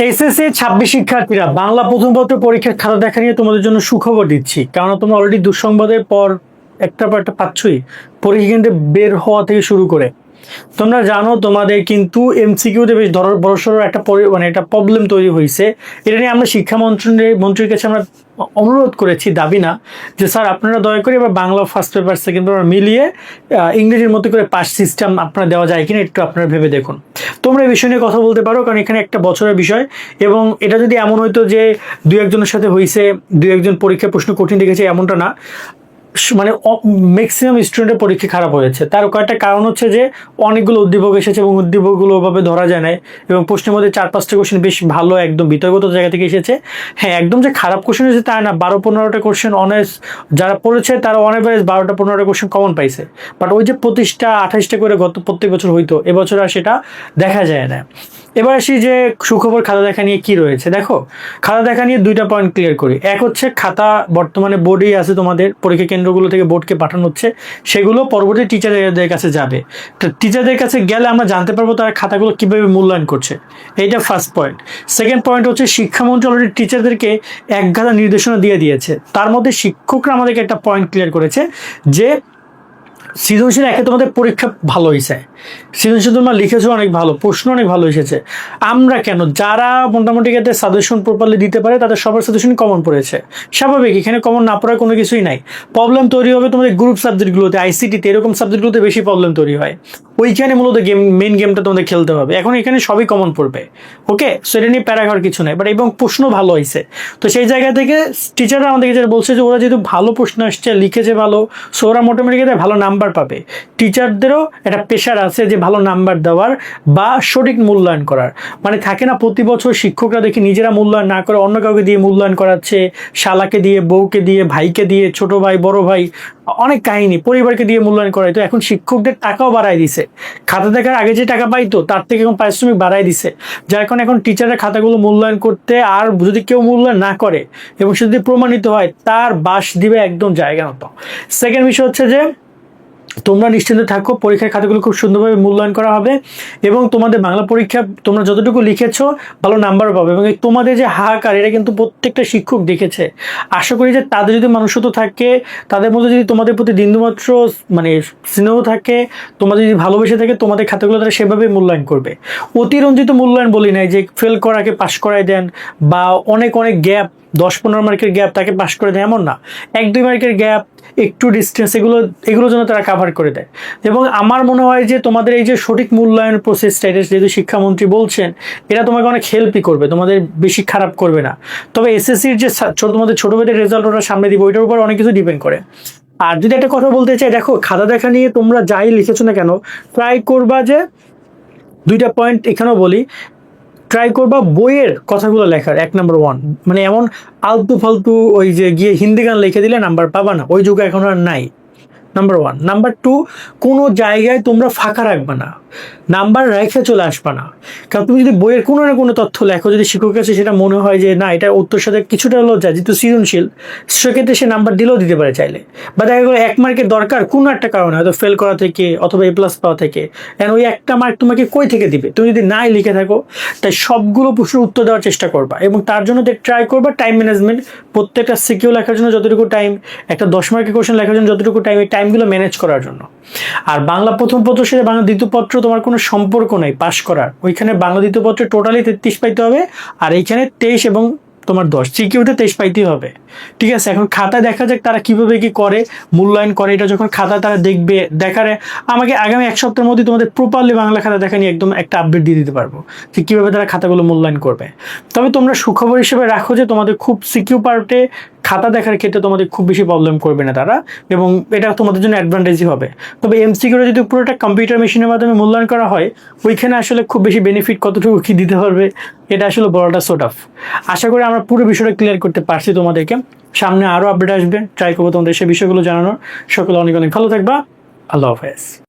SSC 26 শিক্ষার্থীরা বাংলা প্রথম পত্র পরীক্ষার খাতা দেখা নিয়ে তোমাদের জন্য সুখবর দিচ্ছি, কারণ তোমরা অলরেডি দুঃসংবাদের পর একটা পর একটা পাচ্ছই। পরীক্ষা কিন্তু বের হওয়া থেকে শুরু করে তোমরা জানো তোমাদের কিন্তু এমসিকিউতে বেশ বড়সড় একটা মানে একটা প্রবলেম তৈরি হয়েছে। এটা নিয়ে আমরা শিক্ষা মন্ত্রীর কাছে আমরা অনুরোধ করেছি, দাবি না, যে স্যার আপনারা দয়া করে এবার Bangla first paper second paper মিলিয়ে ইংরেজির মতো করে পাস সিস্টেম আপনারা দেওয়া যায় কিনা একটু আপনারা ভেবে দেখুন। তোমরা এই বিষয় নিয়ে কথা বলতে পারো, কারণ এখানে একটা বছরের বিষয়, এবং এটা যদি এমন হইতো যে দু একজনের সাথে হয়েছে, দু একজন পরীক্ষার প্রশ্ন কঠিন দেখেছে, এমনটা না। মানে ম্যাক্সিমাম স্টুডেন্টের পরীক্ষা খারাপ হয়েছে। তার কয়েকটা কারণ হচ্ছে যে অনেকগুলো উদ্দীপক এসেছে এবং উদ্দীপকগুলো ওভাবে ধরা যায় না, এবং প্রশ্নের মধ্যে 4-5টা কোশ্চেন বেশ ভালো একদম বিতর্কিত জায়গা থেকে এসেছে। হ্যাঁ, একদম যে খারাপ কোশ্চেন এসেছে তা না, 12-15টা কোশ্চেন অনেস যারা পড়েছে তারা অন এভারেজ 12-15টা কোশ্চেন কমন পাইছে। বাট ওই যে 25টা-28টা করে গত প্রত্যেক বছর হইতো, এবছর আর সেটা দেখা যায় না। এবার আসি যে সুখবর খাতা দেখা নিয়ে কি রয়েছে। দেখো, খাতা দেখা নিয়ে দুইটা পয়েন্ট ক্লিয়ার করি। এক হচ্ছে খাতা বর্তমানে বোর্ডেই আছে, তোমাদের পরীক্ষা কেন্দ্রগুলো থেকে বোর্ডকে পাঠানো হচ্ছে, সেগুলো পরবর্তী টিচারদের কাছে যাবে। তো টিচারদের কাছে গেলে আমরা জানতে পারবো তারা খাতাগুলো কীভাবে মূল্যায়ন করছে। এইটা ফার্স্ট পয়েন্ট। সেকেন্ড পয়েন্ট হচ্ছে শিক্ষামন্ত্রী অলরেডি টিচারদেরকে একগাদা নির্দেশনা দিয়ে দিয়েছে। তার মধ্যে শিক্ষকরা আমাদেরকে একটা পয়েন্ট ক্লিয়ার করেছে যে সৃজনশীল একে তোমাদের পরীক্ষা ভালো হয়েছে, সৃজনশীল তোমরা লিখেছো অনেক ভালো, প্রশ্ন অনেক ভালো এসেছে। আমরা কেন, যারা মোটামুটি ক্ষেত্রে সাজেশন প্রপারলি দিতে পারে তাদের সবার সাজেশন কমন পড়েছে, স্বাভাবিক। এখানে কমন না পড়ার কোনো কিছুই নাই। প্রবলেম তৈরি হবে তোমাদের গ্রুপ সাবজেক্টগুলোতে, আইসিটিতে, এরকম সাবজেক্টগুলোতে বেশি প্রবলেম তৈরি হয়। ওইখানে মূলত মেইন গেমটা তোমাদের খেলতে হবে। এখন এখানে সবই কমন পড়বে, ওকে, সেটা নিয়ে প্যারা খাওয়ার কিছু নাই। বাট এবং প্রশ্ন ভালো হয়েছে, তো সেই জায়গা থেকে টিচাররা আমাদেরকে যেটা বলছে যে ওরা যেহেতু ভালো প্রশ্ন আসছে, লিখেছে ভালো, সো ওরা মোটামুটি ভালো নাম্বার পাবে। টিচারদেরও একটা প্রেশার আছে যে ভালো নাম্বার দেওয়ার বা সঠিক মূল্যায়ন করার। মানে থাকে না, প্রতি বছর শিক্ষকরা দেখি নিজেরা মূল্যায়ন না করে অন্য কাউকে দিয়ে মূল্যায়ন করাচ্ছে, শালাকে দিয়ে, বউকে দিয়ে, ভাইকে দিয়ে, ছোট ভাই, বড় ভাই, অনেক কাহিনী, পরিবারকে দিয়ে মূল্যায়ন করায়। তো এখন শিক্ষকদের টাকাও বাড়ায় দিছে, খাতা দেখার আগে যে টাকা পাইতো তার থেকে এখন পারিশ্রমিক বাড়ায় দিছে, যার কারণে এখন টিচাররা খাতাগুলো মূল্যায়ন করতে, আর যদি কেউ মূল্যায়ন না করে এবং সে যদি প্রমাণিত হয় তার বাস দিবে একদম জায়গা মতো। সেকেন্ড বিষয় হচ্ছে যে তোমরা নিশ্চিন্ত থাকো, পরীক্ষার খাতাগুলো খুব সুন্দরভাবে মূল্যায়ন করা হবে, এবং তোমাদের বাংলা পরীক্ষা তোমরা যতটুকু লিখেছো ভালো নাম্বার পাবে। এবং তোমাদের যে হাহাকার, এটা কিন্তু প্রত্যেকটা শিক্ষক দেখেছে। আশা করি যে তাদের যদি মানুষত্ব থাকে, তাদের মধ্যে যদি তোমাদের প্রতি বিন্দুমাত্র মানে স্নেহ থাকে, তোমাদের যদি ভালোবেসে থাকে, তোমাদের খাতাগুলো তারা সেভাবে মূল্যায়ন করবে। অতিরঞ্জিত মূল্যায়ন বলি নাই যে ফেল করাকে পাশ করাই দেন, বা অনেক অনেক গ্যাপ, 10-15 মার্কের গ্যাপ তাকে পাশ করে দেয়, এমন না। 1-2 মার্কের গ্যাপ, একটু ডিস্টেন্স, এগুলো যেন তারা কাভার করে দেয়। এবং আমার মনে হয় যে তোমাদের এই যে সঠিক মূল্যায়ন প্রসেসটা, এটা যেহেতু শিক্ষামন্ত্রী বলছেন, এটা তোমাকে অনেক হেল্পই করবে, তোমাদের বেশি খারাপ করবে না। তবে এসএসসির যে তোমাদের ছোটো ভাইদের রেজাল্ট ওরা সামনে দিবে, ওইটার উপর অনেক কিছু ডিপেন্ড করে। আর যদি একটা কথা বলতে চাই, দেখো খাতা দেখা নিয়ে তোমরা যাই লিখেছো না কেন, ট্রাই করবা যে দুইটা পয়েন্ট এখানেও বলি, ট্রাই করবা বইয়ের কথাগুলো লেখার। 1 নম্বর 1, মানে এমন আলতু ফালতু ওই যে গিয়ে হিন্দি গান লিখে দিলে নাম্বার পাবা না, ওই যুগে এখন আর নাই। নাম্বার 1। নাম্বার 2, কোনো জায়গায় তোমরা ফাঁকা রাখবা না, নাম্বার রেখে চলে আসবা না। কারণ তুমি যদি বইয়ের কোনো না কোনো তথ্য লেখো, যদি শিক্ষকের কাছে সেটা মনে হয় যে না এটা উত্তর সাথে কিছুটা হলেও যায়, যেহেতু সৃজনশীল, সেক্ষেত্রে সে নাম্বার দিলেও দিতে পারে চাইলে। বা দেখা গেলো 1 মার্কের দরকার কোনো একটা কারণে, হয়তো ফেল করা থেকে অথবা A+ পাওয়া থেকে, কারণ ওই একটা মার্ক তোমাকে কই থেকে দিবে তুমি যদি নাই লিখে থাকো। তাই সবগুলো প্রশ্নের উত্তর দেওয়ার চেষ্টা করবা, এবং তার জন্য ট্রাই করবা টাইম ম্যানেজমেন্ট। প্রত্যেকটা সিকিউ লেখার জন্য যতটুকু টাইম, একটা 10 মার্কের কোশ্চেন লেখার জন্য যতটুকু টাইম, এই টাইমগুলো ম্যানেজ করার জন্য। আর বাংলা প্রথম পত্র সাথে বাংলা দ্বিতীয় পত্র তোমার কোনো সম্পর্ক নেই পাশ করার। ওইখানে বাংলা দ্বিতীয় পত্রে টোটালি 33 পাইতে হবে, আর এইখানে 23 এবং তোমার 10, সিকিউরিটি 23 পাইতেই হবে। ঠিক আছে, এখন খাতা দেখা যাক তারা কিভাবে কি করে, মূল্যায়ন করে। এটা যখন খাতা তারা দেখবে, দেখারে আমাকে আগামী 1 সপ্তাহের মধ্যে তোমাদের প্রপারলি বাংলা খাতা দেখা নিয়ে একদম একটা আপডেট দিয়ে দিতে পারবো যে কীভাবে তারা খাতাগুলো মূল্যায়ন করবে। তবে তোমরা সুখবর হিসেবে রাখো যে তোমাদের খুব সিকিউ পার্টে খাতা দেখার ক্ষেত্রে তোমাদের খুব বেশি প্রবলেম করবে না তারা, এবং এটা তোমাদের জন্য অ্যাডভান্টেজই হবে। তবে এমসিকিউটা যদি পুরোটা কম্পিউটার মেশিনের মাধ্যমে মূল্যায়ন করা হয়, ওইখানে আসলে খুব বেশি বেনিফিট কতটুকু কি দিতে পারবে, এটা আসলে বড়টা সোট অফ। আশা করি আমরা পুরো বিষয়টা ক্লিয়ার করতে পারছি তোমাদেরকে। সামনে আরও আপডেট আসবে, ট্রাই করবো তোমাদের সেই বিষয়গুলো জানানোর। সকলে অনেক অনেক ভালো থাকবা। আল্লাহ হাফেজ।